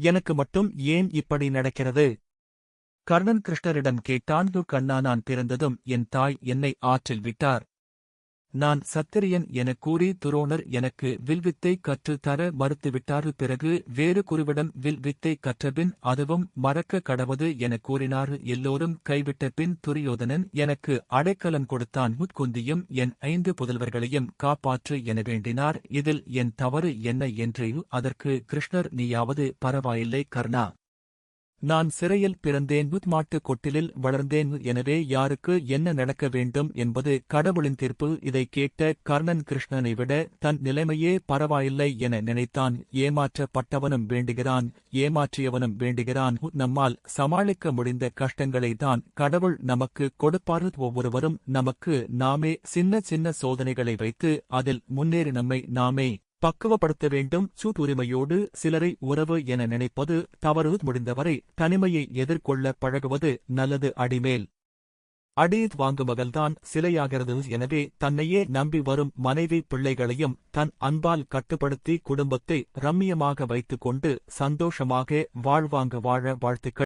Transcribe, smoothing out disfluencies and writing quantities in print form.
எனக்கு மட்டும் ஏன் இப்படி நடக்கிறது? கர்ணன் கிருஷ்ணரிடம் கேட்டான். கண்ணா, நான் பிறந்ததும் என் தாய் என்னை ஆற்றில் விட்டார். நான் சத்திரியன் எனக் கூறி துரோணர் எனக்கு வில்வித்தை கற்றுத் தர மறுத்துவிட்டார். பிறகு வேறு குருவிடம் வில்வித்தை கற்றபின் அதுவும் மறக்க கடவது எனக் கூறினார். எல்லோரும் கைவிட்ட பின் துரியோதனன் எனக்கு அடைக்கலம் கொடுத்தான். குந்தியும் என் 5 புதல்வர்களையும் காப்பாற்று என வேண்டினார். இதில் என் தவறு என்ன என்று அதற்கு கிருஷ்ணர், நீயாவது பரவாயில்லை கர்ணா. நான் சிறையில் பிறந்தேன், மாட்டுக் கொட்டிலில் வளர்ந்தேன். எனவே யாருக்கு என்ன நடக்க வேண்டும் என்பது கடவுளின் தீர்ப்பு. இதைக் கேட்ட கர்ணன் கிருஷ்ணனை விட தன் நிலைமையே பரவாயில்லை என நினைத்தான். ஏமாற்றப்பட்டவனும் வேண்டுகிறான், ஏமாற்றியவனும் வேண்டுகிறான். நம்மால் சமாளிக்க முடிந்த கஷ்டங்களை தான் கடவுள் நமக்கு கொடுப்பார். ஒவ்வொருவரும் நமக்கு நாமே சின்ன சின்ன சோதனைகளை வைத்து அதில் முன்னேறி நம்மை நாமே பக்குவப்படுத்த வேண்டும். உரிமையோடு சிலரை உறவு என நினைப்பது தவறு. முடிந்தவரை தனிமையை எதிர்கொள்ள பழகுவது நல்லது. அடிமேல் அடி வாங்கும் மகள்தான் சிலையாகிறது. எனவே தன்னையே நம்பி வரும் மனைவி பிள்ளைகளையும் தன் அன்பால் கட்டுப்படுத்தி குடும்பத்தை ரம்மியமாக வைத்துக் கொண்டு சந்தோஷமாக வாழ்வாங்க வாழ வாழ்த்துக்கள்.